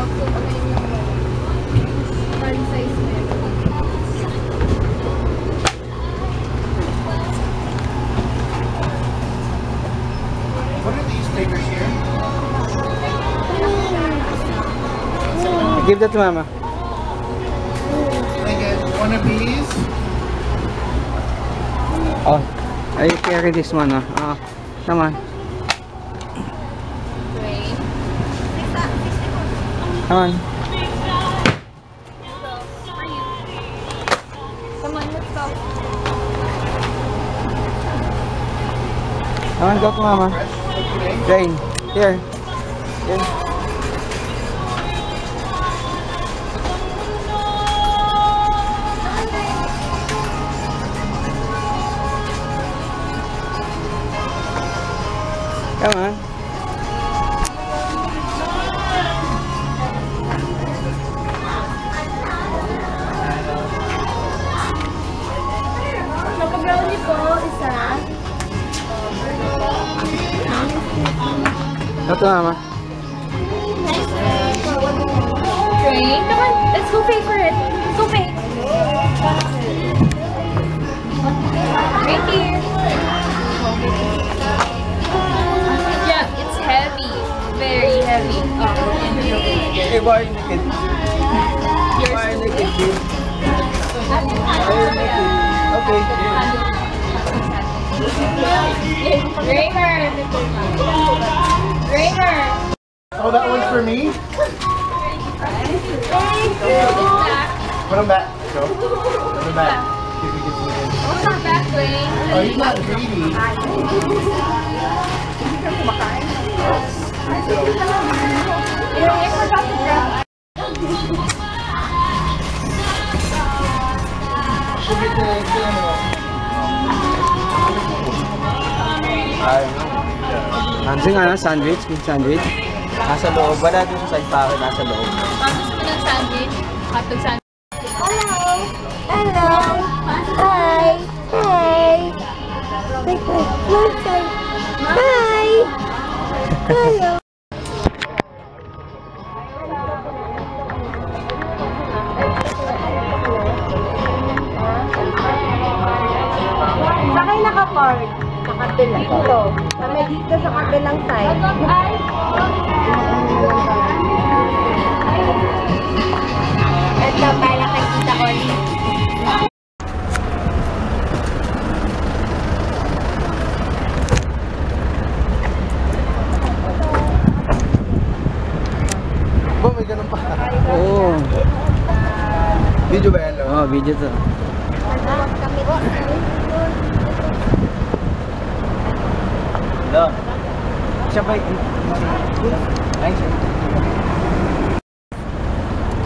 sakto kami yung fun size meron. What are these flavors here? Give that to Mama. Can I get one of these? Oh, I carry this one. Come on. Wait. Come on. Come on, let's go. Come on, go to Mama. Jane, here. Here. Come on. Choco-brownie po, isa. Go to Mama. Train, come on, let's go pay for it. Let's go pay. Right here. Yeah, it's heavy. Very heavy. Hey, why are you naked? Why are you naked, babe? Why are you naked? Okay. Raymer! Raymer! Oh, that one's for me? Put them back. Go. Put them back. See if we can see them. Oh, not back way. Oh, he's not greedy. I forgot to grab. Hansing sandwich? Good sandwich? Nasa loob. Wala doon sa side pocket, nasa loob. Gusto mo ng sandwich? Hotdog sandwich. Hello. Hello. Hi. Hi. Hi. Hello. Saan kayo naka-park? Sa kabila. Dito. Kami dito sa kabilang side. Ito para kay Tita Oli. Oh, may ganun pa. Oo. Video ba yan? Oo, video to. Hello. Siya ba yung... Ay, siya.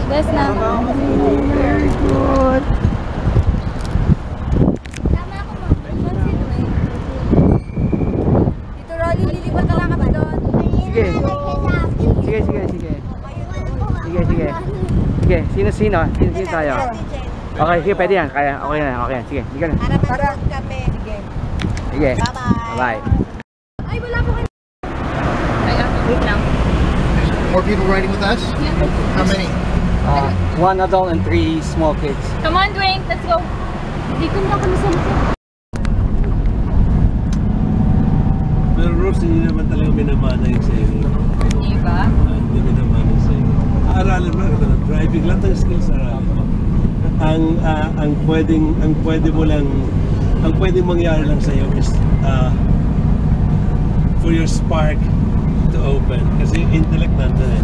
Best na. Very good. Tama ako, ma'am. Dito, Rolly, lilipat na lang kami doon. Sige. Sige, sige, sige. Sige, sige. Sige, sino-sino? Sino tayo? Okay, sige, pwede yan. Kaya, okay na, okay na. Sige, sige na. Para kami. Sige. Sige. Bye-bye. Bye-bye. Ay, wala po kayo. Ay, wait lang. More people riding with us? How many? 1 adult and 3 small kids. Come on, Dwayne. Let's go. Hindi ko na kami sa Pero Rose, hindi naman talaga minamanay sa iyo. Hindi ba? Hindi minamanay sa iyo. Aralin mo lang, driving lang ng skills aralin mo. Ang pwedeng mangyari lang sa iyo is for your spark to open. Kasi intellect nandun eh.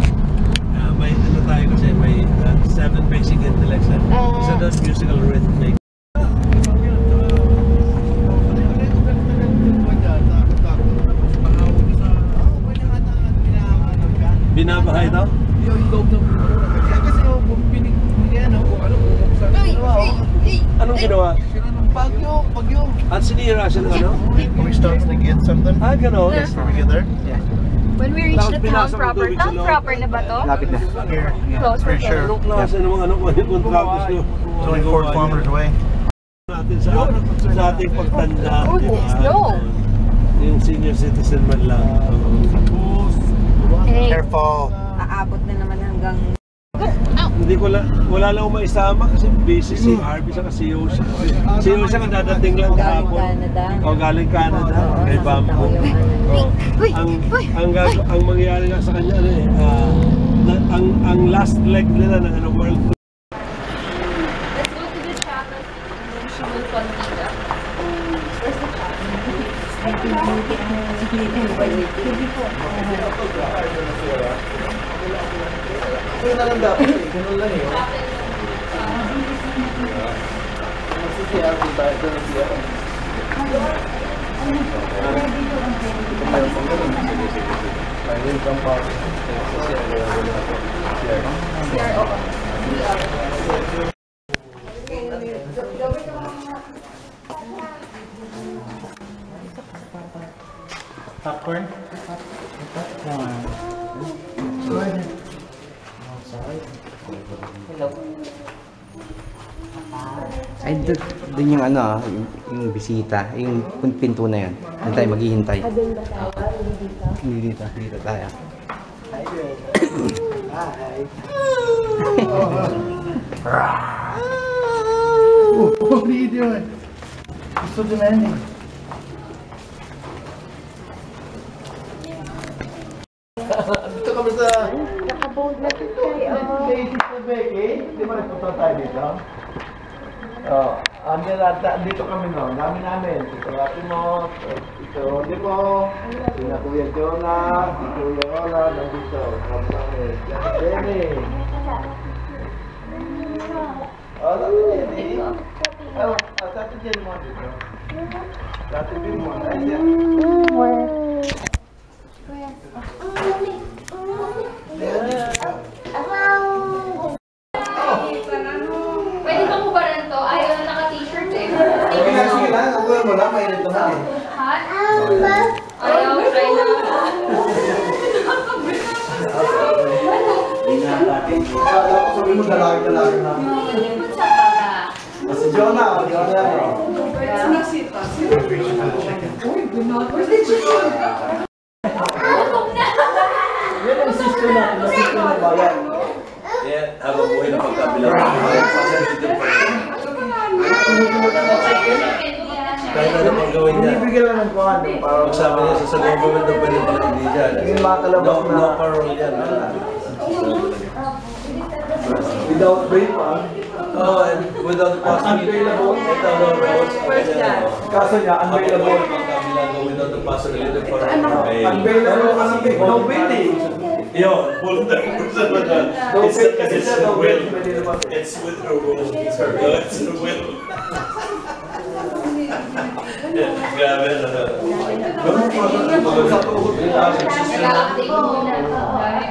May ano tayo kasi may 7 basic intellects. Isa doon musical rhythmic. Binabahay daw? Kasi yung binigyan ako, ano Anong ginawa? Bagyo. At sinira siya ng ano? Can we stop and get something? Gano'n. Yes, we get there? Yeah. When we reach the town Binasa mo proper. tubig sa Town loob. proper na ba to? Lapit na. Here. Close Pretty for sure. Anong klase ng mga contractors nyo? It's only 4 kilometers away. Natin sa ating pagtanda. Oh, di ba? slow. Yung senior citizen man lang. Hey. Careful. Aabot na naman ng hanggang... Hindi ko wala lang akong maisama kasi busy si Harvey sa si Yosha. Si Yosha nga dadating lang kahapon. O galing Canada, kay Bamboo. Ang mangyayari nga sa kanya, ang last leg nila ng World Tour. Let's go to the chocolate emotional Contiga. Where's the Ito na lang dapat eh. Ganun lang eh. Masisiyar kung tayo doon ang siya. Ito tayo pang ganun. Ayun kang pa. Popcorn? Ay, doon yung ano, yung bisita, yung pinto na yan. Doon tayo maghihintay. Hindi dito. Dito tayo. Hi, Greg. Hi. What are you doing? Gusto din eh. Dito kami sa... Nakabold na ito Ladies na Becky. Di ba nagpunta tayo dito? Dito kami no. Namin. Ito Ate Mo. Ito Oli mo. Sina Kuya Jonah. Si Kuya Ola. Nandito. Kami namin. Yan Benny. Dati Jenny. Dati Jenny mo dito. Dati Jenny mo. Ayan. Pwede bang hubaran to? Ayaw na naka-t-shirt eh. Sige lang. Ako mo lang. Mainit naman eh. Hot? Ayaw, try na. Sabi mo dalawin na. Hindi sa para. Si Jonah. Jonah yan bro. Yan ang sister natin. Sister na bayan. Yeah, habang buhay na pagkabilang. Kahit ano pang gawin niya. Binibigyan lang ng kuhan. Pag sabi niya sa government na pwede pala hindi dyan. Yung mga kalabas na... No parole yan. Without bail pa. Oh, and without the possibility. Unavailable. Ito, no roads. Kaso niya, unavailable. Pagkabilang without the possibility for bail. Unavailable ka ng bail. No bail eh. Yo, pull that person with that. No bail kasi It's siya, her no bail. will. It's with her will. It's her will. It's her will. Grabe na. Ganun pa sa tuhod nila. Nag-update muna.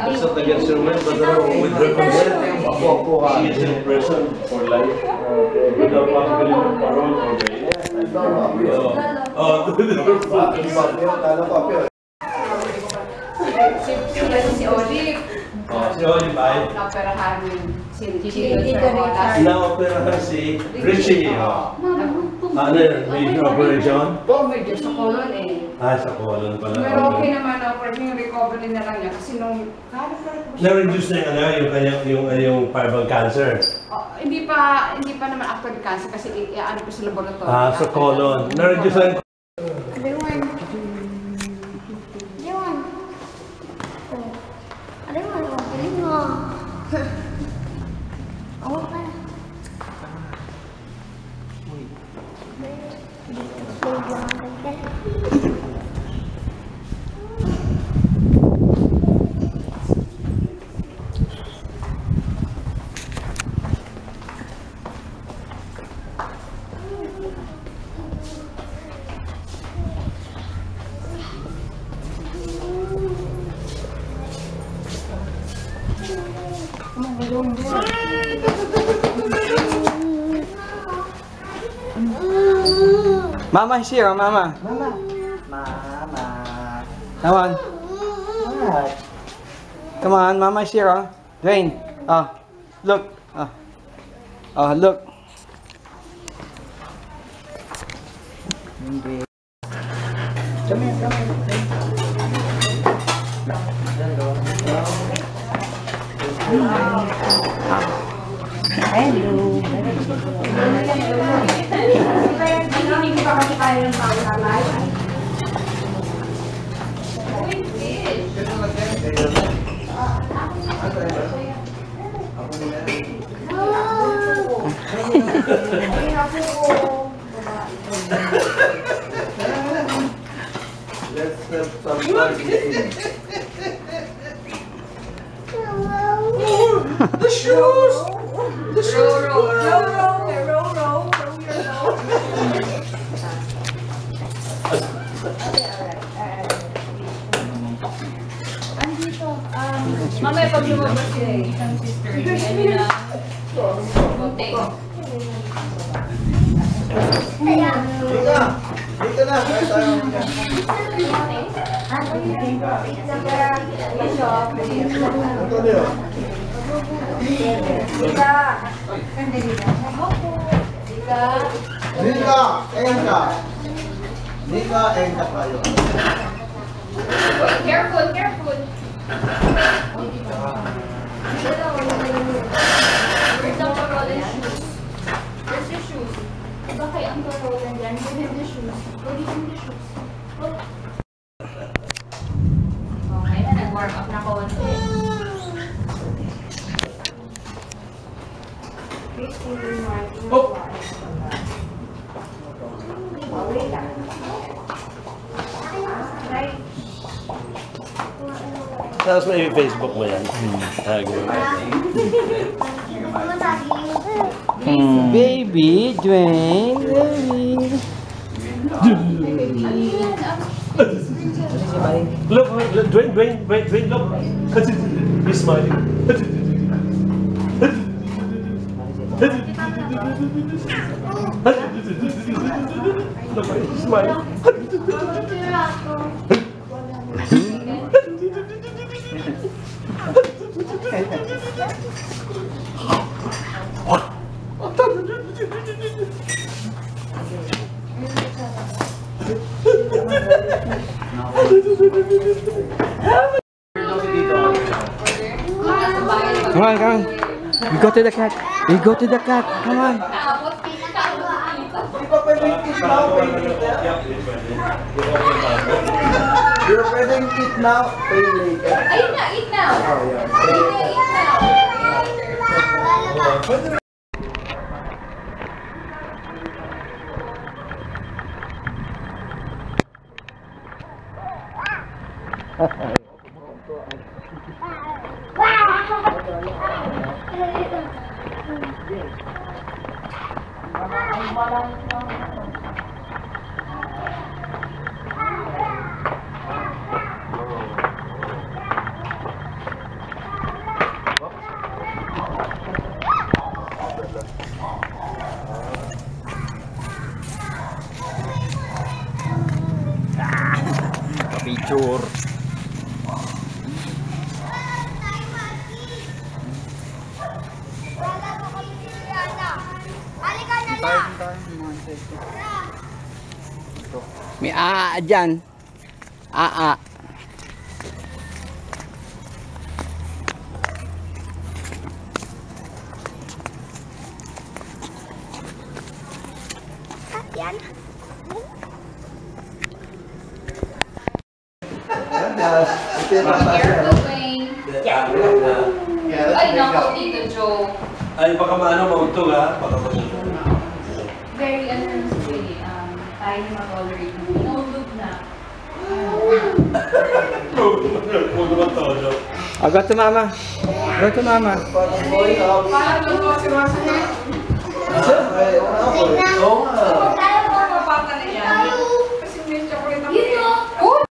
It's not against her will, but with her consent. She is in prison for life. Without possibility of parole or bail. Oh, with her full consent. Si Olive, Si Olive ay naperahan si na-operahan si Richie. Ano yun? May operation? medyo sa colon eh. Sa colon pala. Pero okay naman na operation, yung recovery na lang niya kasi nung... Na-reduce na yung parabang cancer. Hindi pa naman actually cancer kasi ano po sa laboratory. Sa colon. Na-reduce na yung... Mama is here, Mama. Mama. Come on. What? Come on, Mama is here, Dwayne. Look. Look. Come here. Hello. Hindi pa kasi tayo ng panglalay. Let's have some fun. The shoes! The shoes! Mamaya pag lumabas yung isang sister, ano na, konting. Dito na. Kaya tayo. Antonio. Nika, Enka tayo. Careful, careful. Where's the Corolla shoes? Where's the shoes? Bakit ang Corolla dyan? Give him the shoes. Go give him the shoes. Okay na, nag-warm up na konti. Oh! Tapos may Facebook mo yan. Baby, Dwayne, baby. Look, Dwayne, look. He's smiling. Look, he's smiling. Come on, come on. We go to the cat. We go to the cat. Come on. Di ba pwedeng eat now? Pay later. You're pwedeng eat now, pay later. Ayun na, eat now. Oh, yeah. Eat now. Picture. May aa dyan. Aa. Yan. Careful, Wayne. Ay, naku, Tito Joe. Ay, baka maano, mautog ha? Baka Very, ano na si Wayne, tayo na mag-tolerate mo. Inaulog na. Huwag naman todo. Oh, go to mama. Go to mama. Paano doon ko si Rosa niya? Oo nga. Mapapata na yan. Kasi may chocolate ako. You know,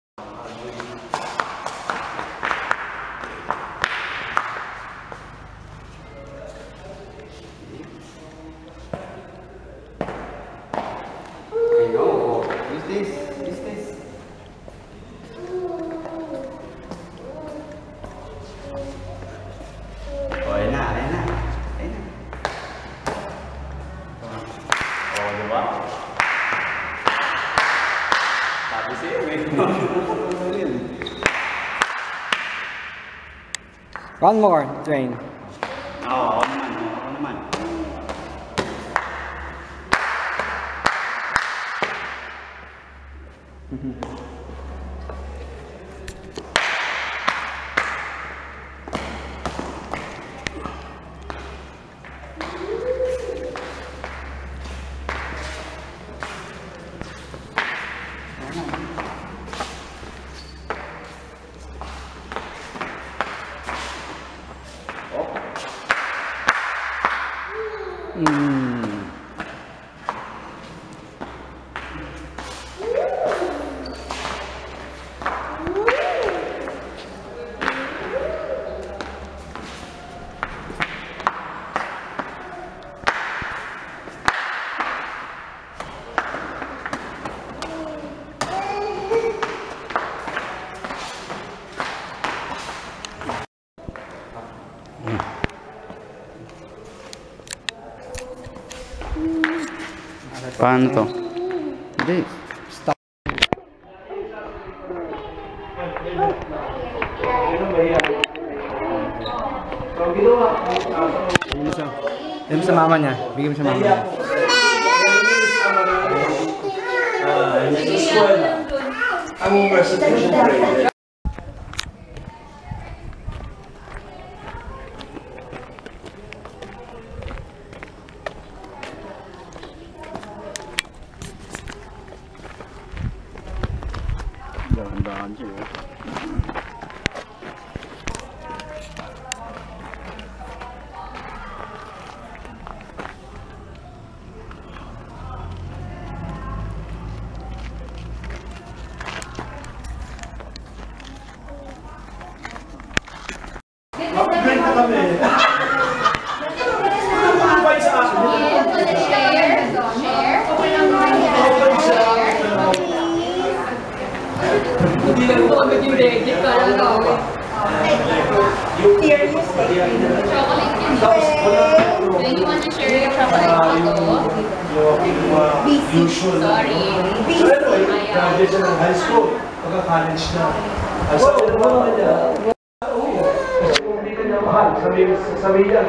One more, Dwayne. Oo naman. Paano to? Hindi. Stop. Bigyan mo sa mama niya. Bigyan mo sa mama niya. Ang recitation grade. Dahan-dahan siya. Upgrade na kami. Hindi lang po agad yung legit. Parang gawin. Chocolate yun. Do you want to share your chocolate photo? Sorry. So anyway, graduate siya ng high school. Pagka-college na. Asa ko naman niya. Kung hindi ka niya mahal, sabihin niya,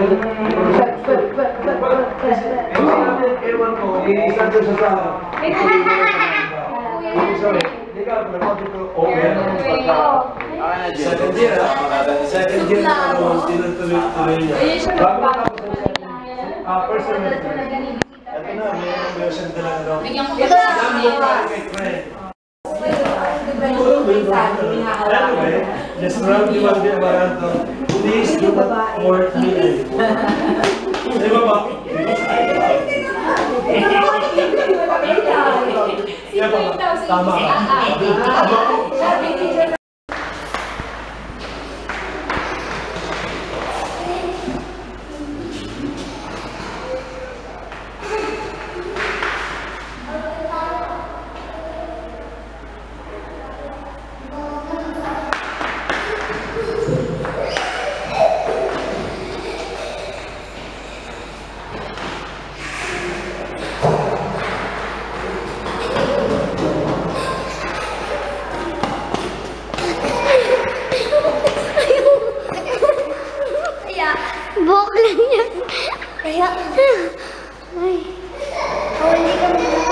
ewan ko, iisan doon siya sa ibig sabihin, hindi ka, napapit ko, okay na ng pagka. Second year, second year na tinutuloy niya. Bago tapos first semester. Ito na, may version ka lang daw. Bigyan ko ba Kay Fred. Anyway, just round the one day Amaranto. Please do not work me. Di ba ba? Tama ka. Buhok lang yan. Kaya, ay, hindi ka muna.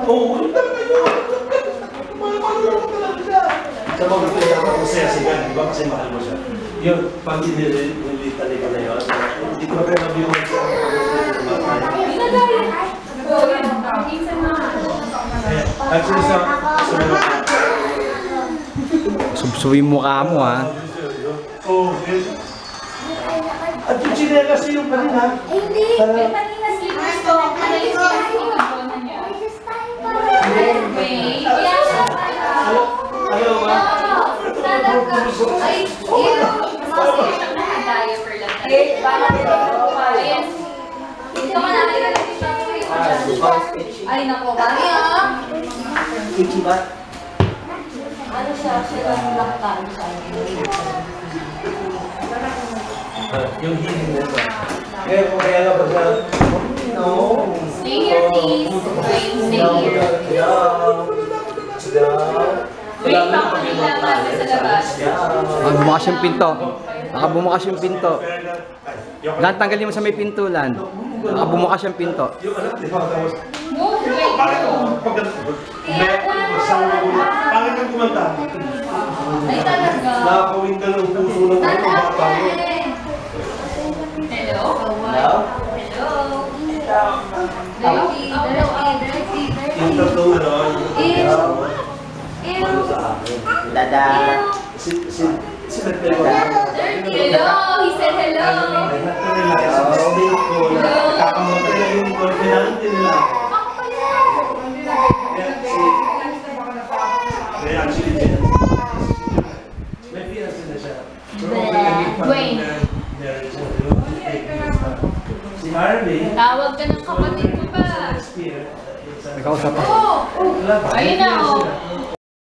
Oo, ulit talaga yun. Sa mga pinaka masaya si God, di ba? Kasi mahal mo siya. Yun, pag inilita ko na yun, hindi ko na po nabiyuhan siya. Actually, sa mga... Subsubi yung mukha mo, ha? Oo, at yung chinelas yung pa rin, ha? Hindi. Kanina slippers ko. Ano ba? Ay, nako, kami ah. Itchy ba? Ano siya lang laktan siya. Yung healing na ito. Kaya kung kaya nga ba siya, no. Stay here, please. Stay here. Wait, pakulilang kami sa labas. Bumakas yung pinto. Baka bumakas yung pinto. Lan, tanggalin mo sa may pinto, Lan. Baka bumakas yung pinto. Yung anak, di ba? Tapos, Move, wait. bakit kung bakit kang kumanta? Ay, talaga. Nakakawin ka ng puso ng mga bata mo. Hello? Hello? Dirty, dirty. Yung tatlong ano, Dada. si Betel ko. Dirty, hello. He said hello. Ay, natin nila, sa state ko, nakakamagay na yung confidante nila. Kaya actually, may fiancé na siya. Dwayne. Si Harvey, Tawag ka ng kapatid ko ba? May kausap pa. Ayun na, oh.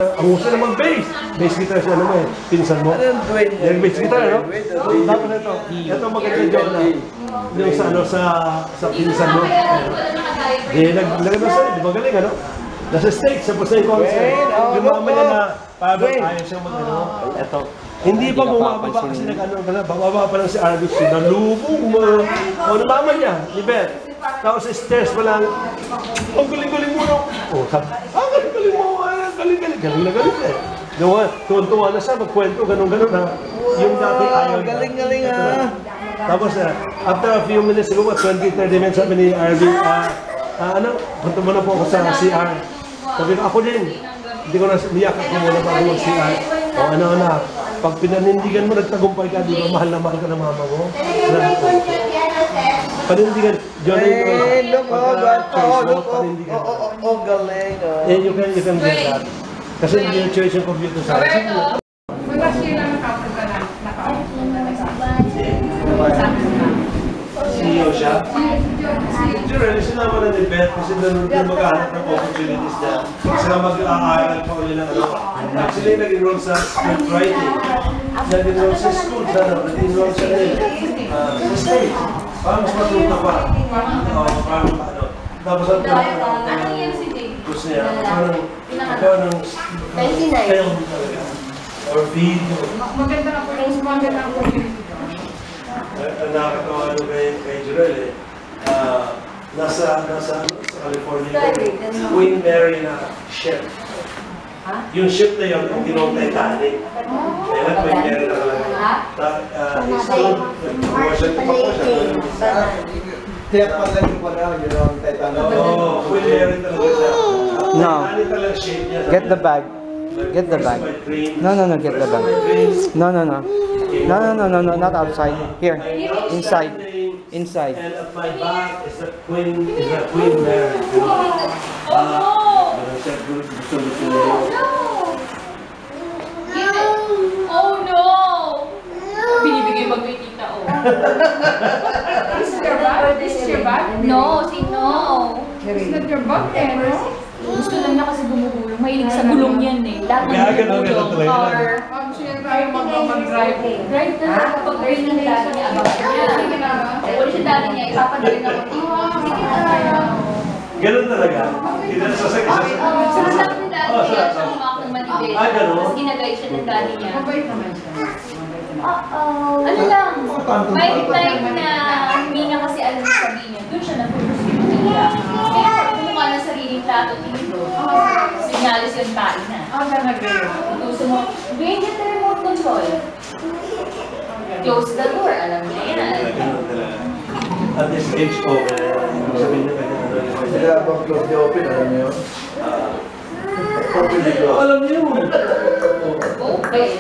ang uso naman bass. Bass guitar siya naman eh. Pinsan mo. Yung bass guitar, no? Dapat na ito. Ito maganda dyan na. Yung sa ano, sa pinsan mo. Naglagay mo sa'yo, di ba galing, ano? Nasa stage, sa pusa yung concert. Yung mamaya na, parang ayaw siyang mag-ano. Ito. Hindi pa bumababa kasi nag-ano ka na. Bababa pa lang si Arvis. Nalubong mo. O, namaman niya, ni Beth. Tapos sa stairs pa lang. Ang galing-galing mo na. O, sabi, galing-galing mo. Galing-galing. Galing na galing eh. Tuwan-tuwa na siya, magkwento, ganun-ganun ha. Yung dati ayaw niya. Galing-galing ha. Tapos, after a few minutes, siguro 20-30 minutes, sabi ni Arvin, punta mo na po ako sa CR. Sabi ko, ako din. Hindi ko na niyak ako muna pa ako mag-CR. O ano na, pag pinanindigan mo, nagtagumpay ka, di ba, mahal na mahal ka ng mama mo. Panindigan, Johnny, Look, panindigan. oh, galing. You can get that. Kasi hindi yung choice yung computer sa akin. Last year lang nakapunta na. CEO siya? Sure, sinama na ni Beth kasi doon maghanap ng opportunities na sila mag-aaral pa ulit ng ano. Actually, nag-enroll sa scriptwriting. Nag-enroll sa school, nag-enroll siya sa stage. Para mas matuto pa. Para ano. Tapos ang gusto niya, parang ikaw ng film talaga. Or video. Maganda na po yung maganda na po yung Nakakatawa ano kay Jurel eh. Nasa California, Queen Mary na ship. Yung ship na yun, ang ginawang Titanic. Kaya na Queen Mary na talaga. Commercial pa po siya. Tiyak pa lang yung pala, yun ang Titanic. Oo, Queen Mary talaga siya. No. Titanic talaga shape niya. Get the bag. Get the bag. No, get the bag. No. No, not outside. Here, inside. Inside. And at my back is the Queen Mary. gusto niyo. No! Oh no! Binibigay mag kay tita, oh. This is your bag? This is your bag? No, say no. It's not your bag, eh, no? Gusto lang niya kasi gumugulong. Mahilig sa gulong yan eh. Lahat ng Kaya ganun, gulong, ganun talaga. car. Gusto niya tayo mag-drive. Drive na lang kapag drive ng daddy niya. Abang niya. Wala siya daddy niya. Ipapadalin ako dito. Sige tayo. Ganun talaga. Sasakit. Sarap lang ng daddy niya. Siya kumak ng matibig. Ah, ganun? Tapos ginagay siya ng daddy niya. Mabait naman siya. Uh-oh. Ano lang? May time na hindi niya kasi alam yung sabihin niya. Doon siya nag-focus yung hiya. Kaya kumuha ng sariling plato dito. Signalis yung kain na. Talaga yun. Gusto mo, bigyan niya the remote control. Close the door, alam niya yan. Ganun talaga. At this age, okay. Sabihin niya pwede na doon. Kaya bang close the open, alam niyo yun? Open the close. Alam niyo. Okay.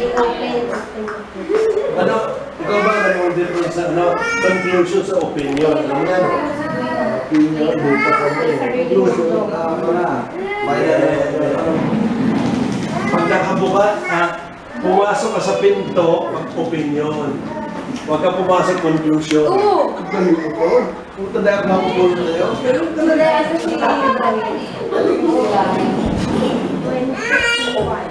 Ano, ikaw ba may difference sa conclusion sa opinion? Alam mo yan? Opinion, buta kami. Conclusion, ako na. Pag nakabukas, pumasok ka sa pinto, mag-opinion. Huwag ka pumasok conclusion. Oo! Ganito po. Puta dahil ako makukulong na yun. Diba?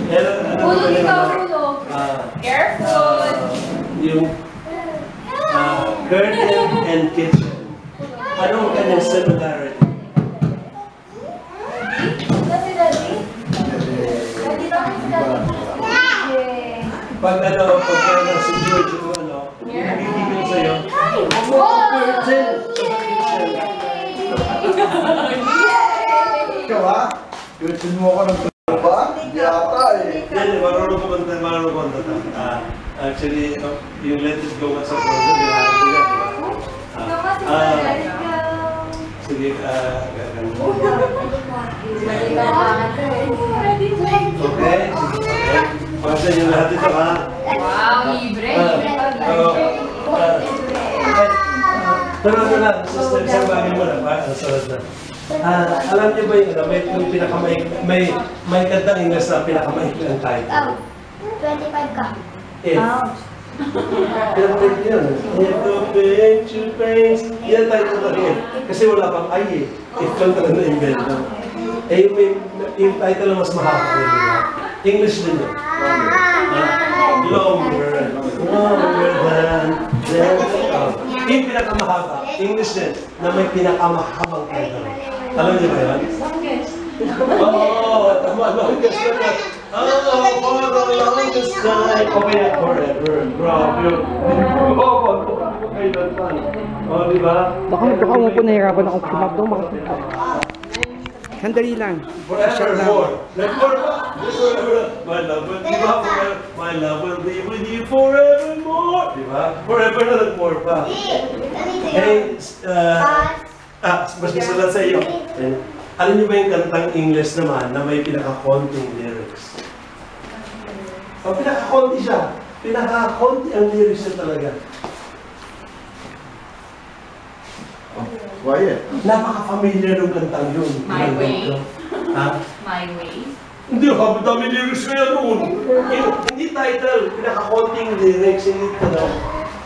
Ano Hulog ba ikaw, yun? hulog. Careful! Yung curtain and kitchen. Anong kanyang similarity? Kasi daddy? Daddy, bakit si daddy? Pag si George o ano, nagigigil sa'yo, curtain! Ikaw ha? Curtain mo ako ng ba? Hindi ata eh. Yan, marunong kumanta. Actually, yung Let It Go sa Frozen, yung harap nila, sige, gagawin. Okay? Pagsan yung lahat ito, ha? Wow, libre. Pero ano lang, sister, isang bagay mo lang, ang sarap na. Alam niyo ba yung may kantang English na pinakamaikli ang title? 25 ka. If. Pinakamaikli yun. If the picture paints, yan title na rin. Kasi wala pang ay eh. If lang talaga na-invento. Eh yung title na mas mahaba rin, di ba? English din yun. Longer than yung pinakamahaba, English din, na may pinakamahabang title. Alam niyo ba yan? Oo, tama, longest time. For the longest time. Okay, forever. Grabe. Okay, that's fine. O, di ba? Baka mo po nahirapan akong kumabdong. Sandali lang. Forevermore. Like forever. My love will be forever. My love will be with you forevermore. Di ba? Forever na nag-more pa. Hey, mas masulat sa iyo. Alam niyo ba yung kantang English naman na may pinaka-konting lyrics? O, pinaka-konti siya. Pinaka-konti ang lyrics niya talaga. Quiet. Napaka-familiar ng kantang yun. My Way. Ha? My Way. Hindi, dami lyrics kaya noon. Hindi title, pinaka-konting lyrics, hindi ito.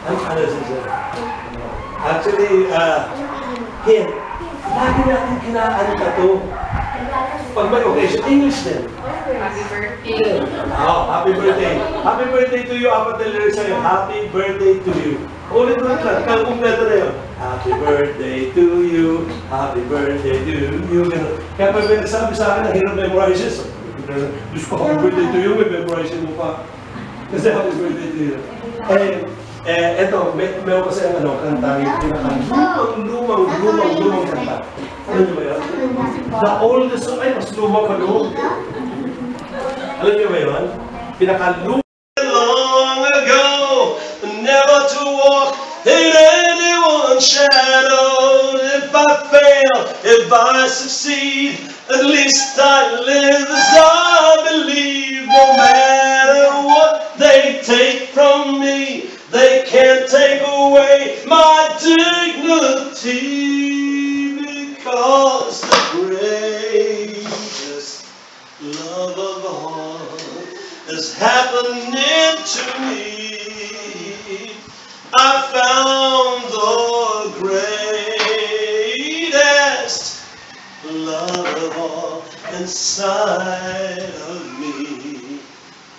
Ano siya? Actually, hint. Lagi natin kinaanta to. Pag may occasion, English din. Happy birthday. Oh, happy birthday. Happy birthday to you. Apat na lyrics sa'yo. Happy birthday to you. Ulit-ulit lang. Kumpleto na yun. Happy birthday to you. Happy birthday to you. Kaya pag may nagsabi sa akin, ang hirap memorize yun. Diyos ko, happy birthday to you. May memorize mo pa. Kasi happy birthday to you. Eto, meron kasi ang kanta yung lumang kanta. Alam niyo ba yun? The oldest song, ay, mas lumang pa doon. Alam niyo ba yun? Pinaka-lumang. Long ago, never to walk in anyone's shadow. If I fail, if I succeed, at least I live as I believe. No matter what they take from me, they can't take away my dignity, because the grave is happening to me. I found the greatest love of all inside of me.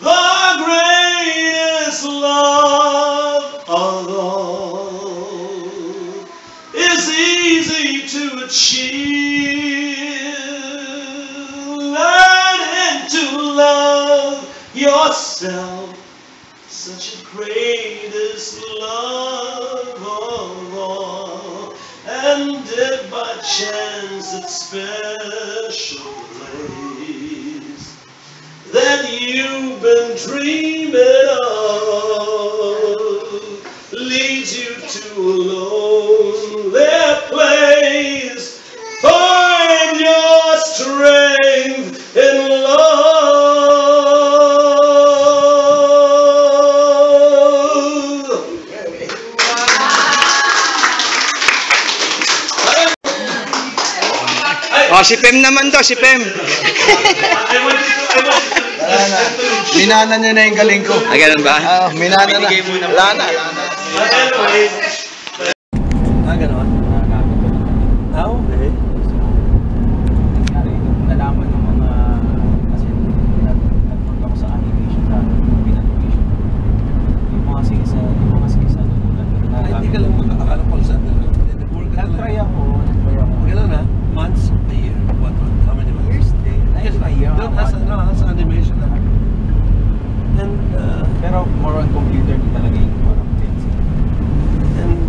The greatest love of all is easy to achieve. Learning to love yourself, such a greatest love of all, and if by chance it's special place that you've been dreaming of leads you to a lonely place, find your strength in love. Oh, si Pem naman to, si Pem. Minana niya na yung galing ko. Ah, ganun ba? Minana na. Wala na. Ah, gano'n? Ah, okay. Nalaman ng mga, kasi nagpunta ko sa animation na pinag-animation. Yung mga skisa Ay, hindi ka lang makakakala ko saan na lang. Nag-try ako. Gano'n na? Months? A year? What? How many months? Years din. Yes, A year. no, as animation na. And, Pero more on computer din talaga yung parang pencil. and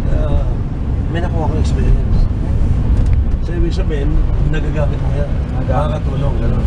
may nakuha akong experience. So, ibig sabihin, nagagamit mo yan. Makakatulong, gano'n.